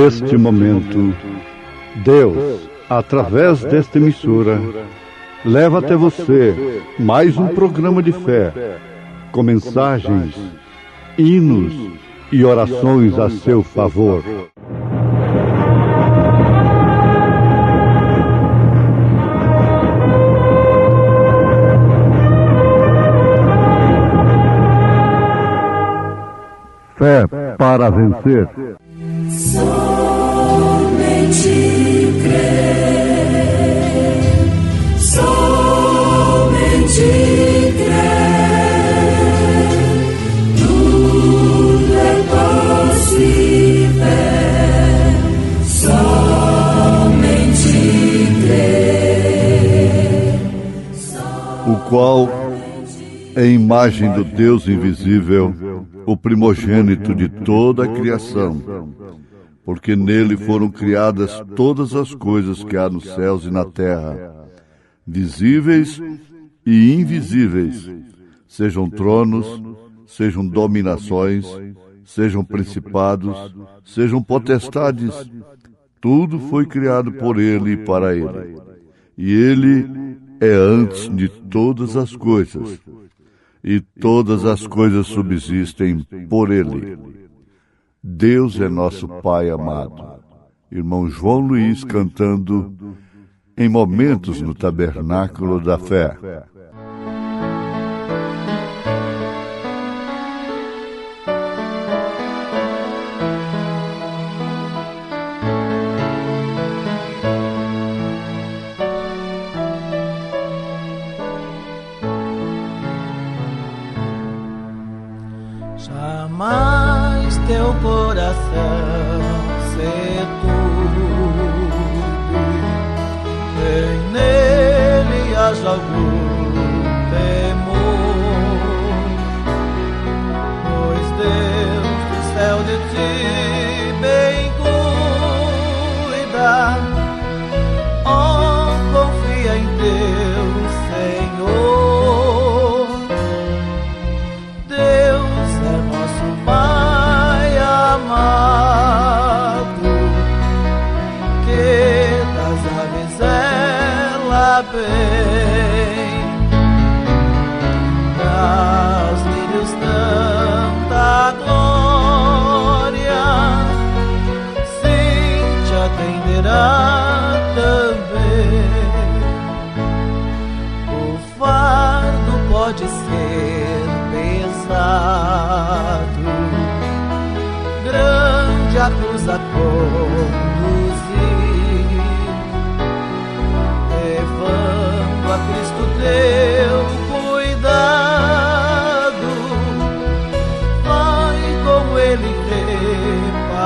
neste momento, Deus, através desta emissora, leva até você mais um programa de fé, com mensagens, hinos e orações a seu favor. Fé para vencer. Somente crer, somente crer, tudo é possível, somente crer. O qual é imagem do Deus invisível, o primogênito de toda a criação, porque nele foram criadas todas as coisas que há nos céus e na terra, visíveis e invisíveis, sejam tronos, sejam dominações, sejam principados, sejam potestades, tudo foi criado por ele e para ele. E ele é antes de todas as coisas, e todas as coisas subsistem por ele. Deus é nosso Pai amado. Irmão João Luiz cantando em Momentos no Tabernáculo da Fé. Jamais teu coração se turbe, nem nele haja algum temor, pois Deus do céu de ti bem cuida. Oh, confia em Deus, Senhor. Pai amado, que das aves ela bem, das lírios tanta glória, sim te atenderá também. O fardo pode ser pesado, grande a cruz a conduzir, levando a Cristo teu cuidado, vai com ele repartir.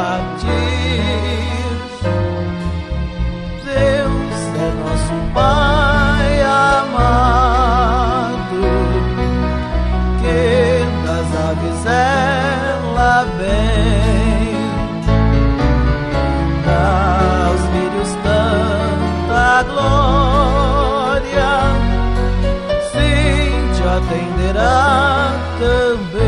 Deus é nosso Pai amado, que das aves ela bem, aos lírios tanta glória, sim te atenderá também.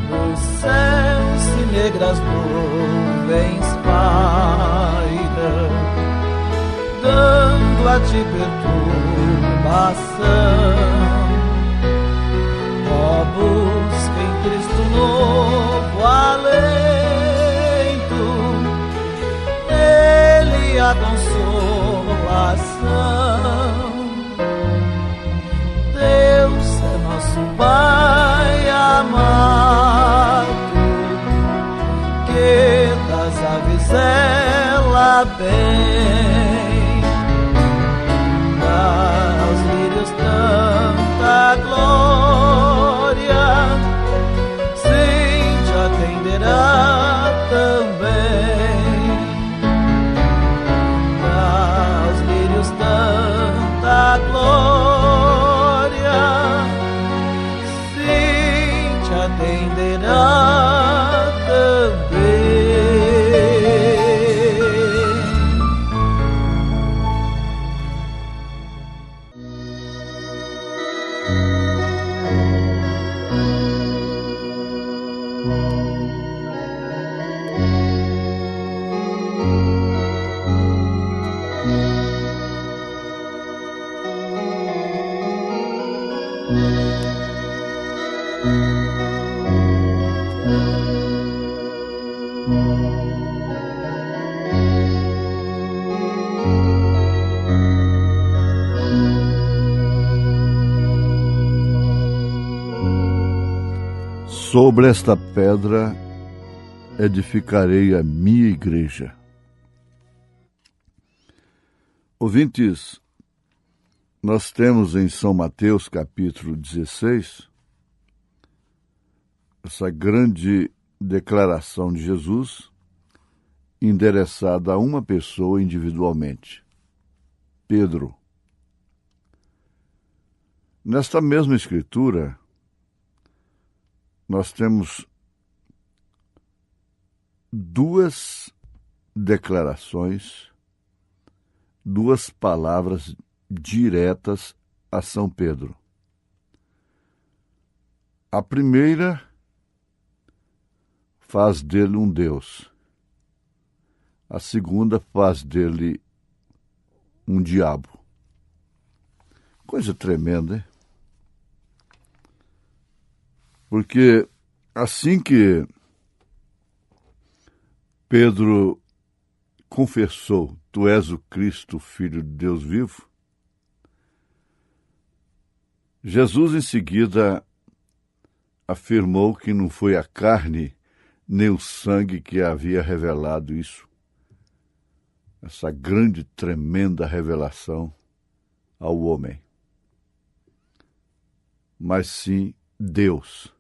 Nos céus se negras nuvens pairam, dando a ti perturbação. Ó, busca em Cristo novo alento, nele a consolação. Deus é nosso Pai amado, que das aves ela bem, aos lírios tanta glória, sim te atenderá também. Aos lírios tanta glória, sim te atenderá também. Sobre esta pedra edificarei a minha igreja. Ouvintes, nós temos em São Mateus, capítulo 16, essa grande declaração de Jesus endereçada a uma pessoa individualmente, Pedro. Nesta mesma escritura, nós temos duas declarações, duas palavras diretas a São Pedro. A primeira faz dele um Deus. A segunda faz dele um diabo. Coisa tremenda, hein? Porque assim que Pedro confessou: Tu és o Cristo, Filho de Deus vivo, Jesus em seguida afirmou que não foi a carne nem o sangue que havia revelado isso, essa grande, tremenda revelação ao homem, mas sim Deus.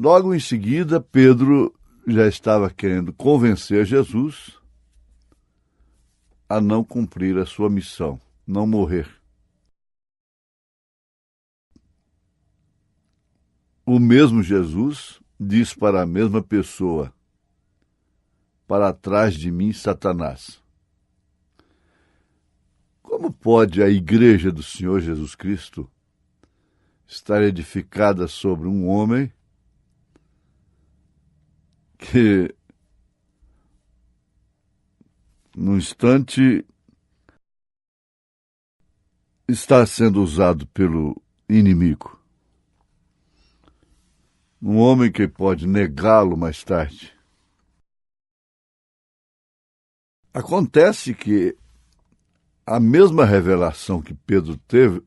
Logo em seguida, Pedro já estava querendo convencer Jesus a não cumprir a sua missão, não morrer. O mesmo Jesus diz para a mesma pessoa: Para trás de mim, Satanás. Como pode a igreja do Senhor Jesus Cristo estar edificada sobre um homem que, num instante, está sendo usado pelo inimigo? Um homem que pode negá-lo mais tarde. Acontece que a mesma revelação que Pedro teve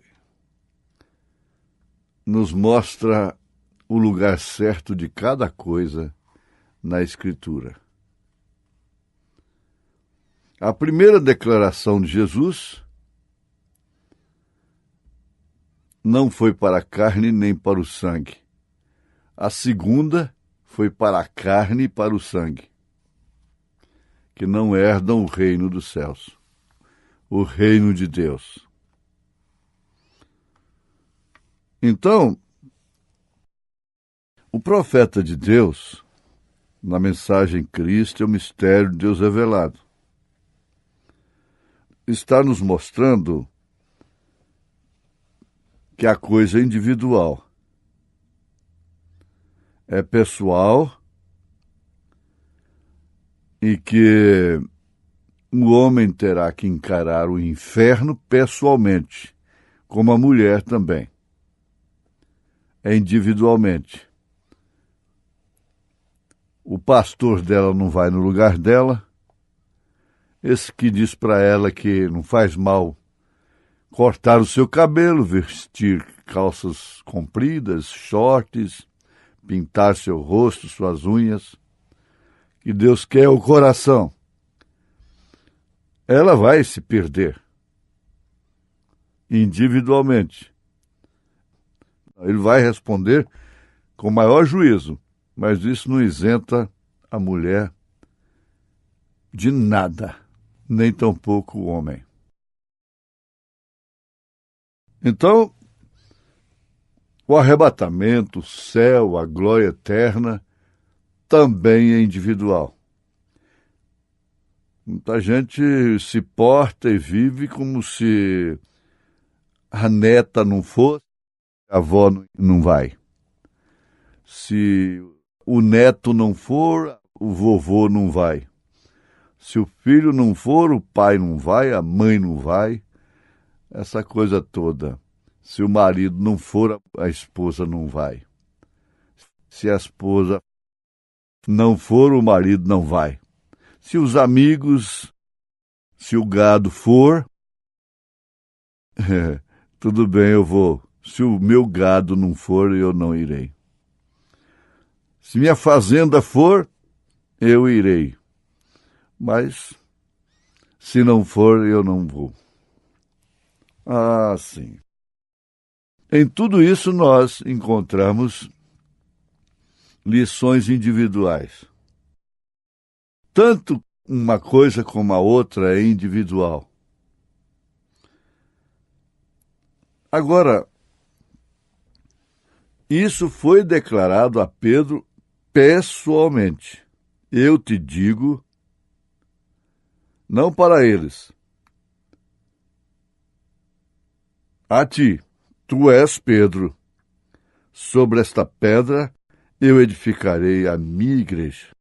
nos mostra o lugar certo de cada coisa na Escritura. A primeira declaração de Jesus não foi para a carne nem para o sangue. A segunda foi para a carne e para o sangue, que não herdam o reino dos céus, o reino de Deus. Então, o profeta de Deus, na mensagem Cristo é o mistério de Deus revelado, está nos mostrando que a coisa é individual, é pessoal, e que o homem terá que encarar o inferno pessoalmente, como a mulher também. É individualmente. O pastor dela não vai no lugar dela. Esse que diz para ela que não faz mal cortar o seu cabelo, vestir calças compridas, shorts, pintar seu rosto, suas unhas, que Deus quer o coração. Ela vai se perder individualmente. Ele vai responder com maior juízo, mas isso não isenta a mulher de nada, nem tampouco o homem. Então, o arrebatamento, o céu, a glória eterna, também é individual. Muita gente se porta e vive como se a neta não fosse a avó não vai. Se o neto não for, o vovô não vai. Se o filho não for, o pai não vai, a mãe não vai. Essa coisa toda. Se o marido não for, a esposa não vai. Se a esposa não for, o marido não vai. Se os amigos, se o gado for, tudo bem, eu vou. Se o meu gado não for, eu não irei. Se minha fazenda for, eu irei. Mas, se não for, eu não vou. Ah, sim. Em tudo isso nós encontramos lições individuais. Tanto uma coisa como a outra é individual. Agora, isso foi declarado a Pedro pessoalmente. Eu te digo, não para eles, a ti, tu és Pedro. Sobre esta pedra eu edificarei a minha igreja.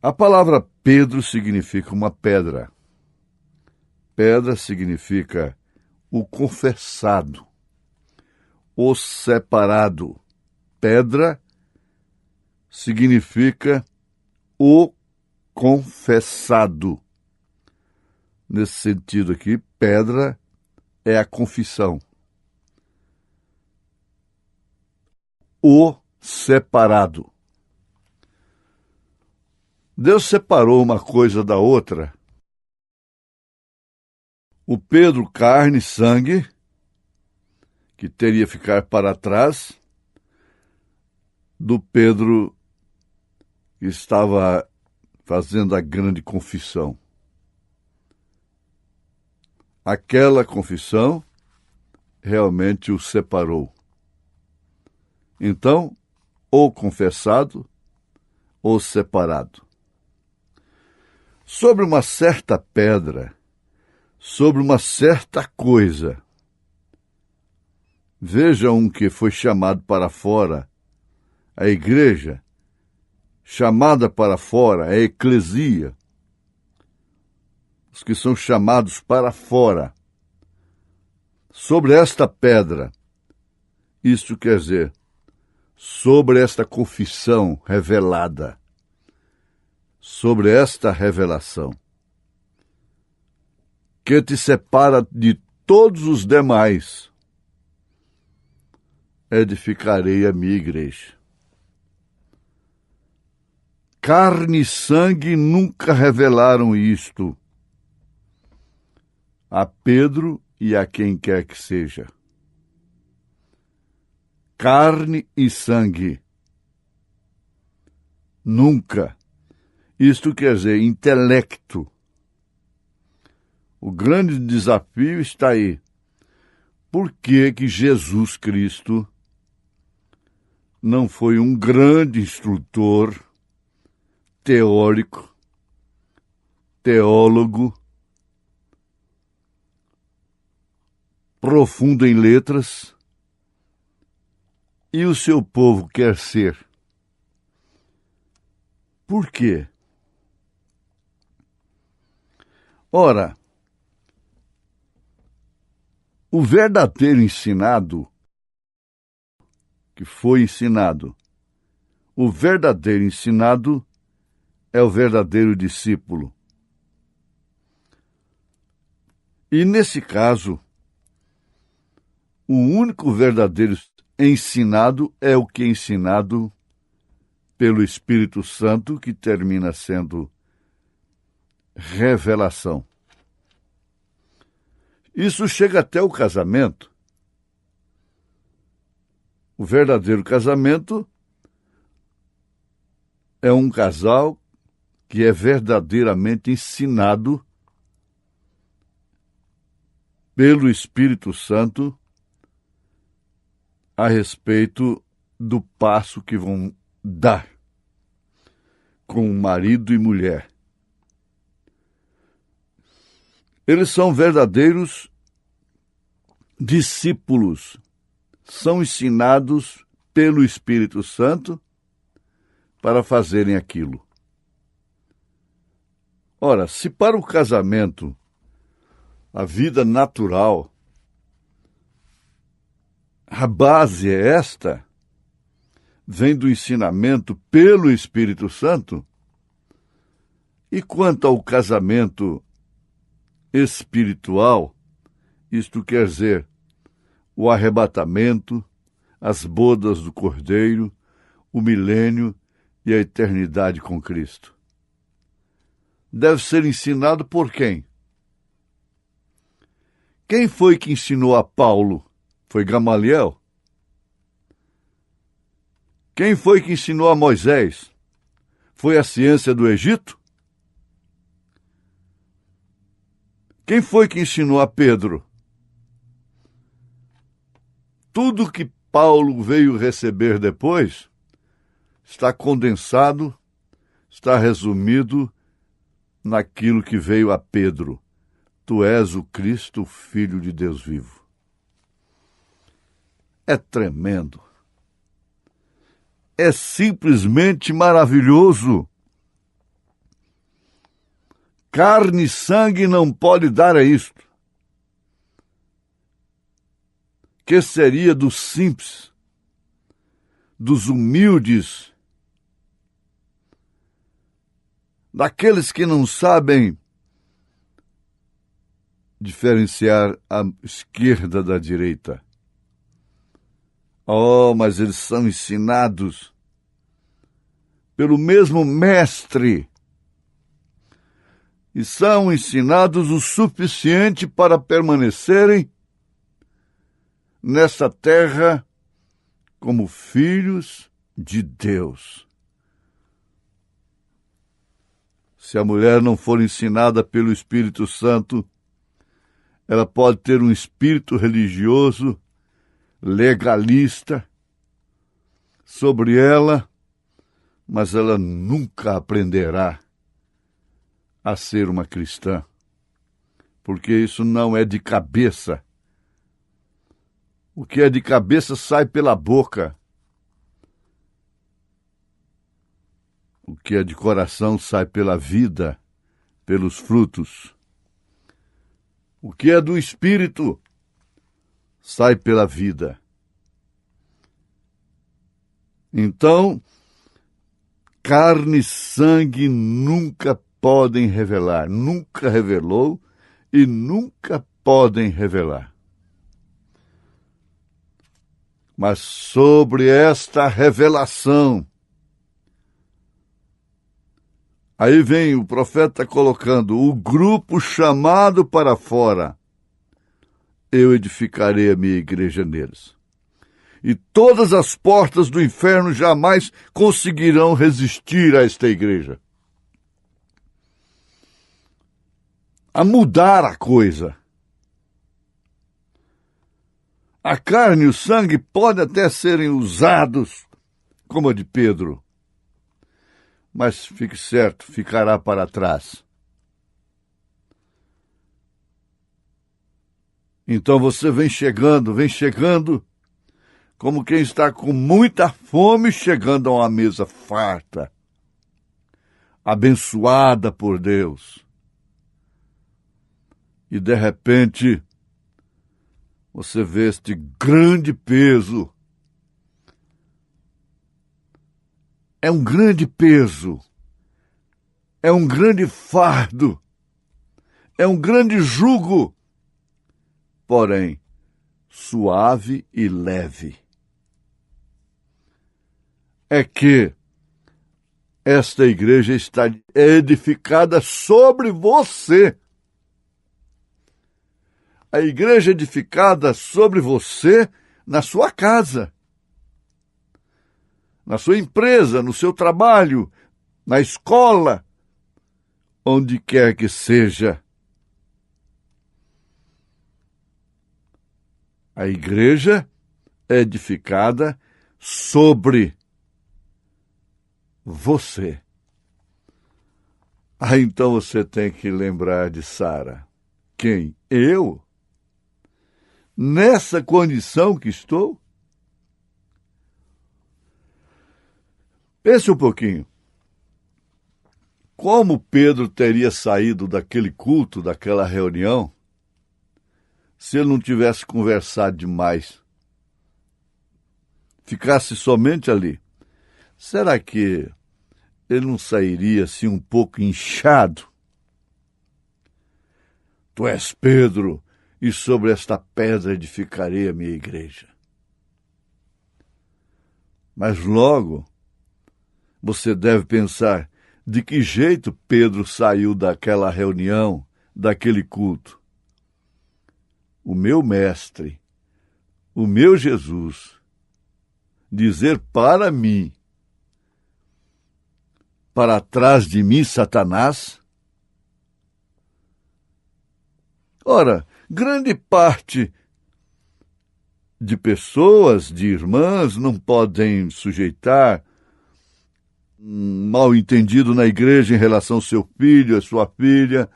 A palavra Pedro significa uma pedra. Pedra significa o confessado, o separado. Pedra significa o confessado. Nesse sentido aqui, pedra é a confissão. O separado. Deus separou uma coisa da outra. O Pedro, carne e sangue, que teria que ficar para trás, do Pedro que estava fazendo a grande confissão. Aquela confissão realmente o separou. Então, ou confessado, ou separado. Sobre uma certa pedra, sobre uma certa coisa, veja um que foi chamado para fora, a igreja, chamada para fora, a eclesia, os que são chamados para fora. Sobre esta pedra, isto quer dizer, sobre esta confissão revelada, sobre esta revelação, que te separa de todos os demais, edificarei a minha igreja. Carne e sangue nunca revelaram isto a Pedro e a quem quer que seja. Carne e sangue. Nunca. Isto quer dizer intelecto. O grande desafio está aí. Por que que Jesus Cristo não foi um grande instrutor, teórico, teólogo, profundo em letras, e o seu povo quer ser? Por quê? Ora, o verdadeiro ensinado, que foi ensinado, o verdadeiro ensinado é o verdadeiro discípulo. E nesse caso, o único verdadeiro ensinado é o que é ensinado pelo Espírito Santo, que termina sendo revelação. Isso chega até o casamento. O verdadeiro casamento é um casal que é verdadeiramente ensinado pelo Espírito Santo a respeito do passo que vão dar com marido e mulher. Eles são verdadeiros discípulos são ensinados pelo Espírito Santo para fazerem aquilo. Ora, se para o casamento, a vida natural, a base é esta, vem do ensinamento pelo Espírito Santo, e quanto ao casamento espiritual, isto quer dizer, o arrebatamento, as bodas do Cordeiro, o milênio e a eternidade com Cristo. Deve ser ensinado por quem? Quem foi que ensinou a Paulo? Foi Gamaliel? Quem foi que ensinou a Moisés? Foi a ciência do Egito? Quem foi que ensinou a Pedro? Tudo que Paulo veio receber depois está condensado, está resumido naquilo que veio a Pedro. Tu és o Cristo, o Filho de Deus vivo. É tremendo. É simplesmente maravilhoso. Carne e sangue não pode dar a isto. Que seria dos simples, dos humildes, daqueles que não sabem diferenciar a esquerda da direita. Oh, mas eles são ensinados pelo mesmo mestre e são ensinados o suficiente para permanecerem nessa terra como filhos de Deus. Se a mulher não for ensinada pelo Espírito Santo, ela pode ter um espírito religioso, legalista, sobre ela, mas ela nunca aprenderá a ser uma cristã, porque isso não é de cabeça. O que é de cabeça sai pela boca. O que é de coração sai pela vida, pelos frutos. O que é do espírito sai pela vida. Então, carne e sangue nunca podem revelar, nunca revelou e nunca podem revelar. Mas sobre esta revelação, aí vem o profeta colocando o grupo chamado para fora. Eu edificarei a minha igreja neles. E todas as portas do inferno jamais conseguirão resistir a esta igreja. A mudar a coisa. A carne e o sangue podem até serem usados, como a de Pedro, mas fique certo, ficará para trás. Então você vem chegando, como quem está com muita fome, chegando a uma mesa farta, abençoada por Deus. E de repente, você vê este grande peso. É um grande peso. É um grande fardo. É um grande jugo. Porém, suave e leve. É que esta igreja está edificada sobre você. A igreja edificada sobre você na sua casa, na sua empresa, no seu trabalho, na escola, onde quer que seja. A igreja é edificada sobre você. Então você tem que lembrar de Sara. Quem? Eu? nessa condição que estou? Pense um pouquinho. Como Pedro teria saído daquele culto, daquela reunião, se ele não tivesse conversado demais? Ficasse somente ali. Será que ele não sairia assim um pouco inchado? Tu és Pedro, e sobre esta pedra edificarei a minha igreja. Mas logo você deve pensar, de que jeito Pedro saiu daquela reunião, daquele culto? O meu mestre, o meu Jesus, dizer para mim, para trás de mim, Satanás? Ora, grande parte de pessoas, de irmãs, não podem sujeitar um mal-entendido na igreja em relação ao seu filho, à sua filha,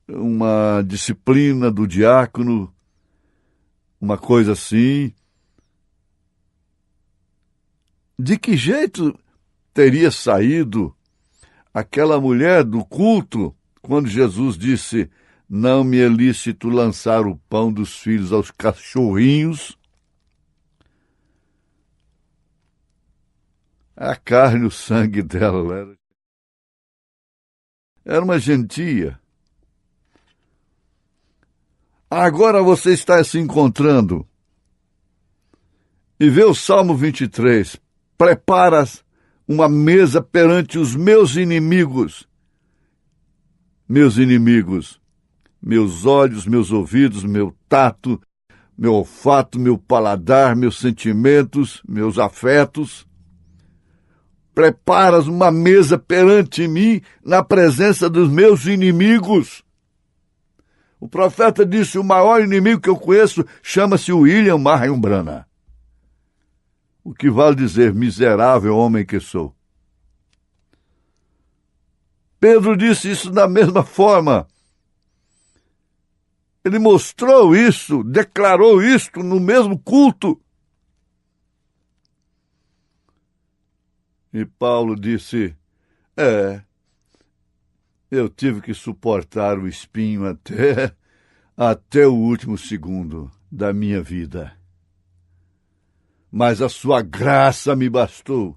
uma disciplina do diácono, uma coisa assim. De que jeito teria saído aquela mulher do culto quando Jesus disse: não me é lícito lançar o pão dos filhos aos cachorrinhos? A carne e o sangue dela era uma gentia. Agora você está se encontrando e vê o Salmo 23. Preparas uma mesa perante os meus inimigos. Meus inimigos, meus olhos, meus ouvidos, meu tato, meu olfato, meu paladar, meus sentimentos, meus afetos. Preparas uma mesa perante mim na presença dos meus inimigos. O profeta disse: o maior inimigo que eu conheço chama-se William Marion Branham. O que vale dizer, miserável homem que sou. Pedro disse isso da mesma forma. Ele mostrou isso, declarou isto no mesmo culto. E Paulo disse: eu tive que suportar o espinho até o último segundo da minha vida. Mas a sua graça me bastou.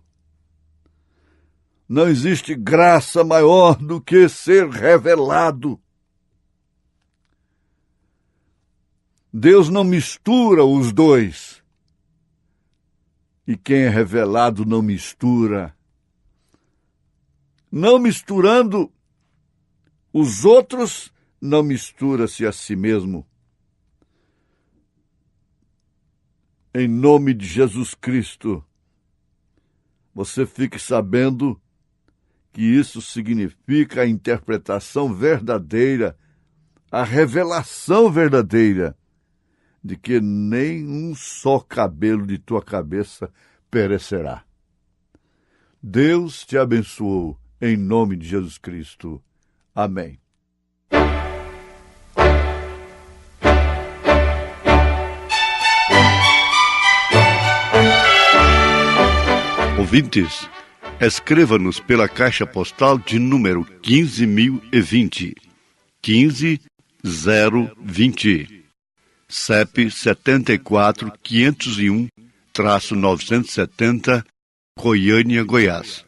Não existe graça maior do que ser revelado. Deus não mistura os dois. E quem é revelado não mistura. Não misturando os outros, não mistura-se a si mesmo. Em nome de Jesus Cristo, você fique sabendo que isso significa a interpretação verdadeira, a revelação verdadeira de que nem um só cabelo de tua cabeça perecerá. Deus te abençoou, em nome de Jesus Cristo. Amém. Ouvintes, escreva-nos pela caixa postal de número 15.020, 15020, CEP 74.501-970, Goiânia, Goiás.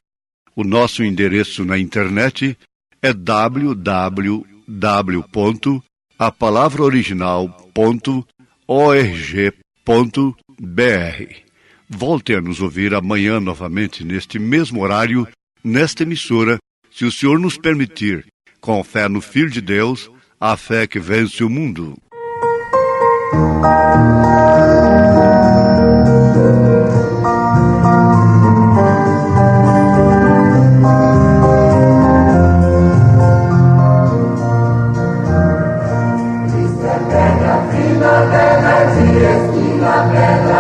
O nosso endereço na internet é www.apalavraoriginal.org.br. Volte a nos ouvir amanhã novamente neste mesmo horário, nesta emissora, se o Senhor nos permitir, com fé no Filho de Deus, a fé que vence o mundo. Pedra,